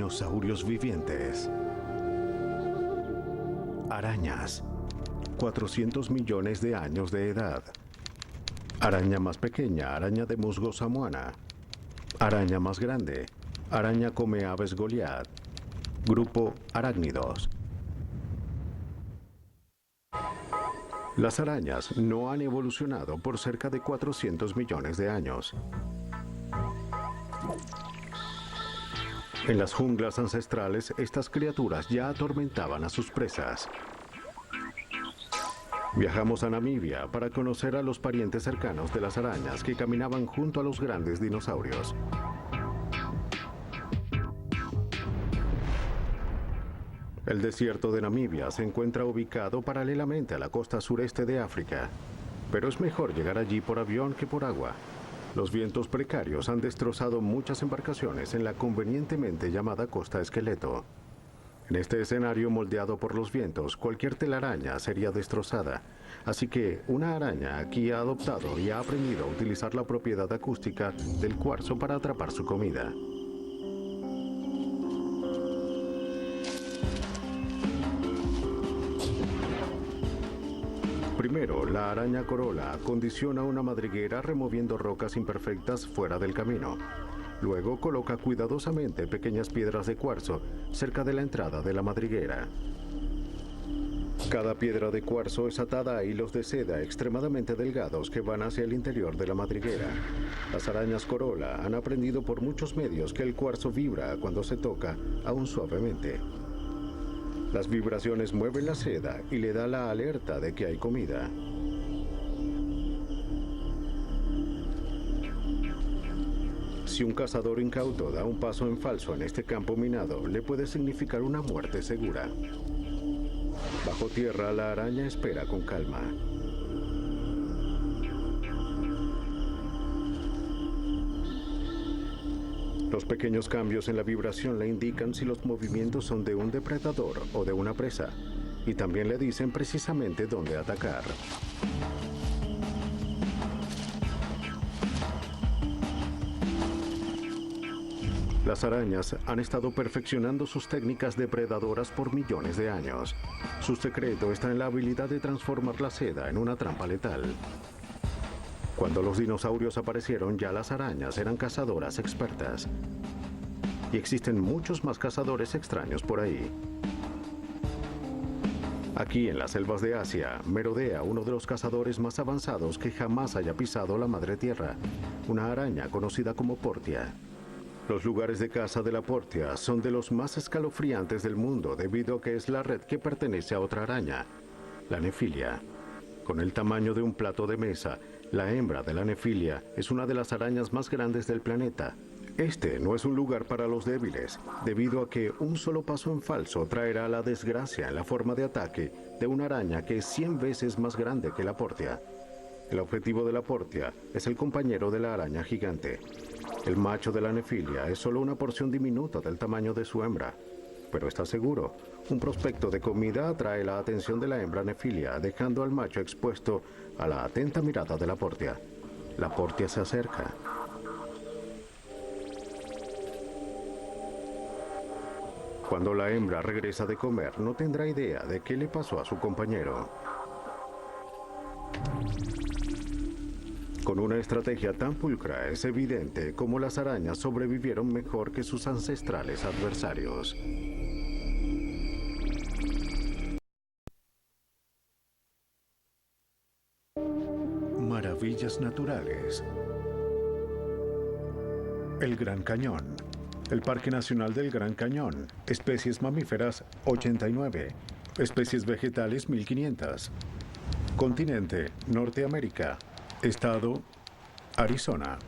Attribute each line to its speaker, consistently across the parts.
Speaker 1: Dinosaurios vivientes. Arañas. 400 millones de años de edad. Araña más pequeña, araña de musgo samoana. Araña más grande, araña come aves Goliat. Grupo arácnidos. Las arañas no han evolucionado por cerca de 400 millones de años. En las junglas ancestrales, estas criaturas ya atormentaban a sus presas. Viajamos a Namibia para conocer a los parientes cercanos de las arañas que caminaban junto a los grandes dinosaurios. El desierto de Namibia se encuentra ubicado paralelamente a la costa sureste de África, pero es mejor llegar allí por avión que por agua. Los vientos precarios han destrozado muchas embarcaciones en la convenientemente llamada Costa Esqueleto. En este escenario moldeado por los vientos, cualquier telaraña sería destrozada. Así que una araña aquí ha adoptado y ha aprendido a utilizar la propiedad acústica del cuarzo para atrapar su comida. Primero, la araña corola acondiciona una madriguera removiendo rocas imperfectas fuera del camino. Luego coloca cuidadosamente pequeñas piedras de cuarzo cerca de la entrada de la madriguera. Cada piedra de cuarzo es atada a hilos de seda extremadamente delgados que van hacia el interior de la madriguera. Las arañas corola han aprendido por muchos medios que el cuarzo vibra cuando se toca, aún suavemente. Las vibraciones mueven la seda y le da la alerta de que hay comida. Si un cazador incauto da un paso en falso en este campo minado, le puede significar una muerte segura. Bajo tierra, la araña espera con calma. Los pequeños cambios en la vibración le indican si los movimientos son de un depredador o de una presa, y también le dicen precisamente dónde atacar. Las arañas han estado perfeccionando sus técnicas depredadoras por millones de años. Su secreto está en la habilidad de transformar la seda en una trampa letal. Cuando los dinosaurios aparecieron, ya las arañas eran cazadoras expertas. Y existen muchos más cazadores extraños por ahí. Aquí en las selvas de Asia, merodea uno de los cazadores más avanzados que jamás haya pisado la madre tierra, una araña conocida como portia. Los lugares de caza de la portia son de los más escalofriantes del mundo debido a que es la red que pertenece a otra araña, la nefilia. Con el tamaño de un plato de mesa, la hembra de la nefilia es una de las arañas más grandes del planeta. Este no es un lugar para los débiles, debido a que un solo paso en falso traerá la desgracia en la forma de ataque de una araña que es 100 veces más grande que la portia. El objetivo de la portia es el compañero de la araña gigante. El macho de la nefilia es solo una porción diminuta del tamaño de su hembra. Pero está seguro, un prospecto de comida atrae la atención de la hembra nefilia, dejando al macho expuesto a la atenta mirada de la portia. La portia se acerca. Cuando la hembra regresa de comer, no tendrá idea de qué le pasó a su compañero. Con una estrategia tan pulcra, es evidente cómo las arañas sobrevivieron mejor que sus ancestrales adversarios. Maravillas naturales. El Gran Cañón. El Parque Nacional del Gran Cañón. Especies mamíferas, 89. Especies vegetales, 1500. Continente, Norteamérica. Estado, Arizona.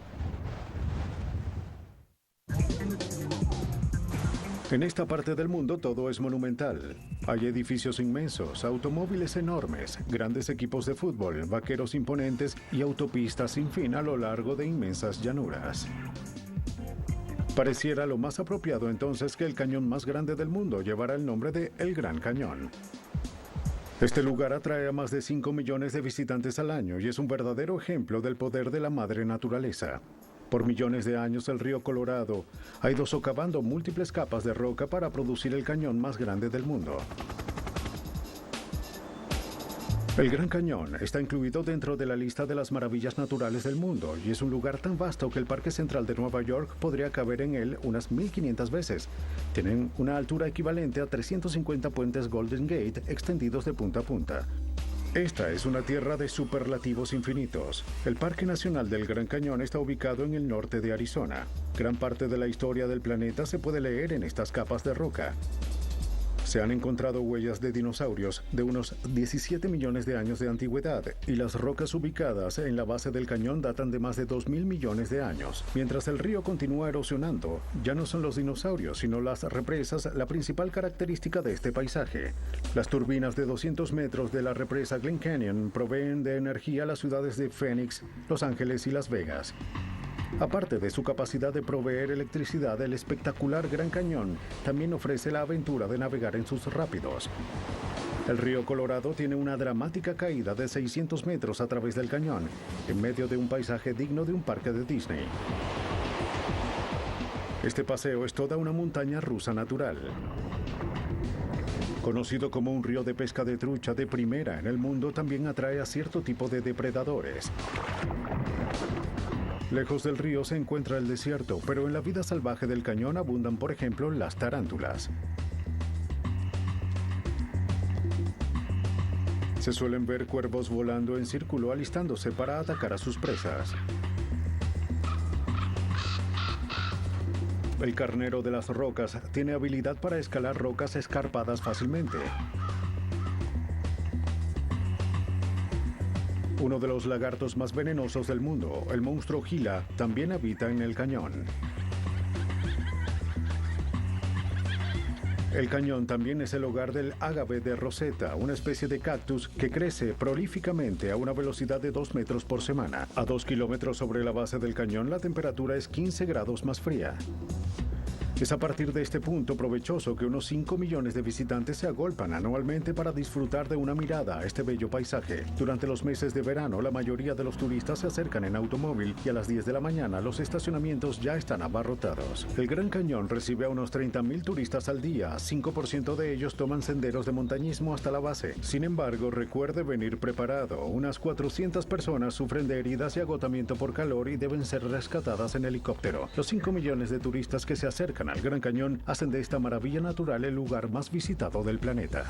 Speaker 1: En esta parte del mundo todo es monumental. Hay edificios inmensos, automóviles enormes, grandes equipos de fútbol, vaqueros imponentes y autopistas sin fin a lo largo de inmensas llanuras. Pareciera lo más apropiado entonces que el cañón más grande del mundo llevara el nombre de El Gran Cañón. Este lugar atrae a más de 5 millones de visitantes al año y es un verdadero ejemplo del poder de la madre naturaleza. Por millones de años el río Colorado ha ido socavando múltiples capas de roca para producir el cañón más grande del mundo. El Gran Cañón está incluido dentro de la lista de las maravillas naturales del mundo y es un lugar tan vasto que el Parque Central de Nueva York podría caber en él unas 1500 veces. Tienen una altura equivalente a 350 puentes Golden Gate extendidos de punta a punta. Esta es una tierra de superlativos infinitos. El Parque Nacional del Gran Cañón está ubicado en el norte de Arizona. Gran parte de la historia del planeta se puede leer en estas capas de roca. Se han encontrado huellas de dinosaurios de unos 17 millones de años de antigüedad y las rocas ubicadas en la base del cañón datan de más de 2.000 millones de años. Mientras el río continúa erosionando, ya no son los dinosaurios, sino las represas la principal característica de este paisaje. Las turbinas de 200 metros de la represa Glen Canyon proveen de energía a las ciudades de Phoenix, Los Ángeles y Las Vegas. Aparte de su capacidad de proveer electricidad, el espectacular Gran Cañón también ofrece la aventura de navegar en sus rápidos. El río Colorado tiene una dramática caída de 600 metros a través del cañón, en medio de un paisaje digno de un parque de Disney. Este paseo es toda una montaña rusa natural. Conocido como un río de pesca de trucha de primera en el mundo, también atrae a cierto tipo de depredadores. Lejos del río se encuentra el desierto, pero en la vida salvaje del cañón abundan, por ejemplo, las tarántulas. Se suelen ver cuervos volando en círculo alistándose para atacar a sus presas. El carnero de las rocas tiene habilidad para escalar rocas escarpadas fácilmente. Uno de los lagartos más venenosos del mundo, el monstruo Gila, también habita en el cañón. El cañón también es el hogar del ágave de Rosetta, una especie de cactus que crece prolíficamente a una velocidad de 2 metros por semana. A 2 kilómetros sobre la base del cañón, la temperatura es 15 grados más fría. Es a partir de este punto provechoso que unos 5 millones de visitantes se agolpan anualmente para disfrutar de una mirada a este bello paisaje. Durante los meses de verano, la mayoría de los turistas se acercan en automóvil y a las 10 de la mañana los estacionamientos ya están abarrotados. El Gran Cañón recibe a unos 30.000 turistas al día. 5% de ellos toman senderos de montañismo hasta la base. Sin embargo, recuerde venir preparado. Unas 400 personas sufren de heridas y agotamiento por calor y deben ser rescatadas en helicóptero. Los 5 millones de turistas que se acercan al Gran Cañón hacen de esta maravilla natural el lugar más visitado del planeta.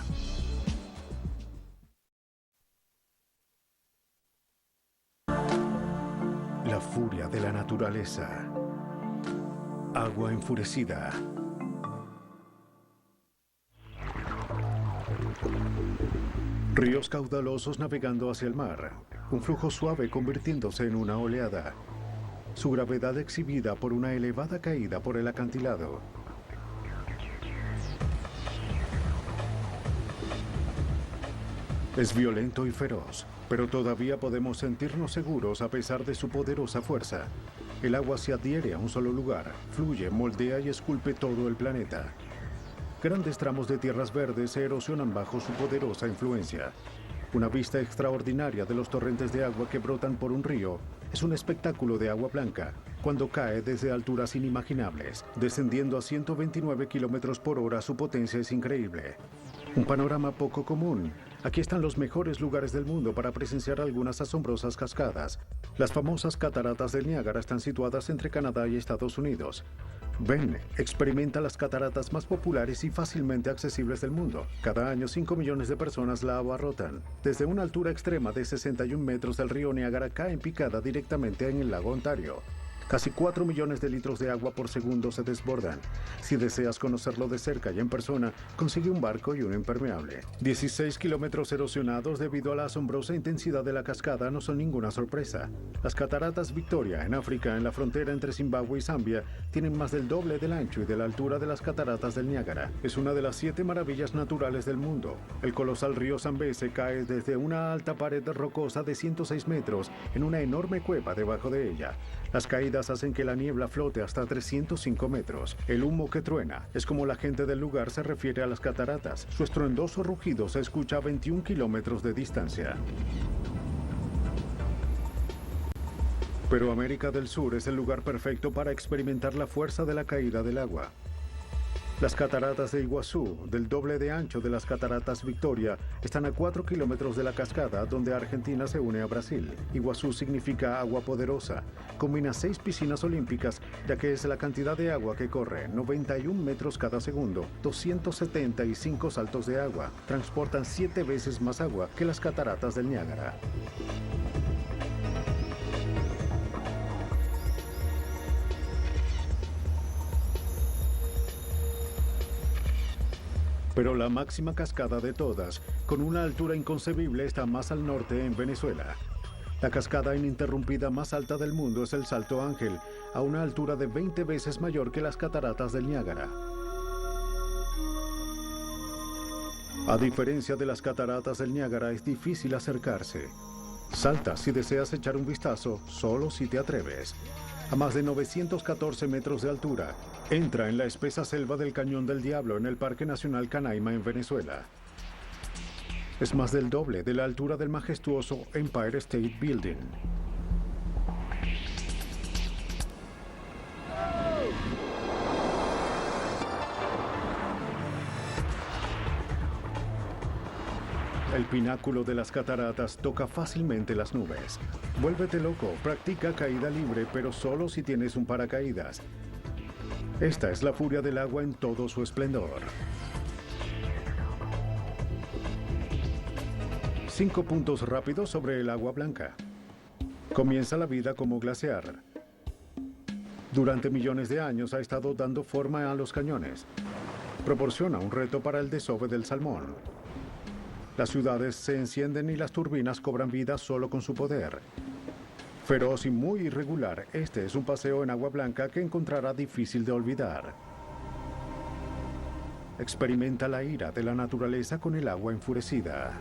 Speaker 1: La furia de la naturaleza. Agua enfurecida. Ríos caudalosos navegando hacia el mar. Un flujo suave convirtiéndose en una oleada. Su gravedad exhibida por una elevada caída por el acantilado. Es violento y feroz, pero todavía podemos sentirnos seguros a pesar de su poderosa fuerza. El agua se adhiere a un solo lugar, fluye, moldea y esculpe todo el planeta. Grandes tramos de tierras verdes se erosionan bajo su poderosa influencia. Una vista extraordinaria de los torrentes de agua que brotan por un río es un espectáculo de agua blanca cuando cae desde alturas inimaginables. Descendiendo a 129 kilómetros por hora, su potencia es increíble. Un panorama poco común. Aquí están los mejores lugares del mundo para presenciar algunas asombrosas cascadas. Las famosas cataratas del Niágara están situadas entre Canadá y Estados Unidos. Ven, experimenta las cataratas más populares y fácilmente accesibles del mundo. Cada año 5 millones de personas la abarrotan. Desde una altura extrema de 61 metros el río Niágara cae en picada directamente en el lago Ontario. Casi 4 millones de litros de agua por segundo se desbordan. Si deseas conocerlo de cerca y en persona, consigue un barco y un impermeable. 16 kilómetros erosionados debido a la asombrosa intensidad de la cascada no son ninguna sorpresa. Las cataratas Victoria, en África, en la frontera entre Zimbabue y Zambia, tienen más del doble del ancho y de la altura de las cataratas del Niágara. Es una de las 7 maravillas naturales del mundo. El colosal río Zambeze cae desde una alta pared rocosa de 106 metros en una enorme cueva debajo de ella. Las caídas hacen que la niebla flote hasta 305 metros. El humo que truena es como la gente del lugar se refiere a las cataratas. Su estruendoso rugido se escucha a 21 kilómetros de distancia. Pero América del Sur es el lugar perfecto para experimentar la fuerza de la caída del agua. Las cataratas de Iguazú, del doble de ancho de las cataratas Victoria, están a 4 kilómetros de la cascada donde Argentina se une a Brasil. Iguazú significa agua poderosa. Combina 6 piscinas olímpicas, ya que es la cantidad de agua que corre, 91 metros cada segundo, 275 saltos de agua. Transportan 7 veces más agua que las cataratas del Niágara. Pero la máxima cascada de todas, con una altura inconcebible, está más al norte en Venezuela. La cascada ininterrumpida más alta del mundo es el Salto Ángel, a una altura de 20 veces mayor que las cataratas del Niágara. A diferencia de las cataratas del Niágara, es difícil acercarse. Salta si deseas echar un vistazo, solo si te atreves. A más de 914 metros de altura, entra en la espesa selva del Cañón del Diablo en el Parque Nacional Canaima en Venezuela. Es más del doble de la altura del majestuoso Empire State Building. El pináculo de las cataratas toca fácilmente las nubes. Vuélvete loco, practica caída libre, pero solo si tienes un paracaídas. Esta es la furia del agua en todo su esplendor. 5 puntos rápidos sobre el agua blanca. Comienza la vida como glaciar. Durante millones de años ha estado dando forma a los cañones. Proporciona un reto para el desove del salmón. Las ciudades se encienden y las turbinas cobran vida solo con su poder. Feroz y muy irregular, este es un paseo en agua blanca que encontrará difícil de olvidar. Experimenta la ira de la naturaleza con el agua enfurecida.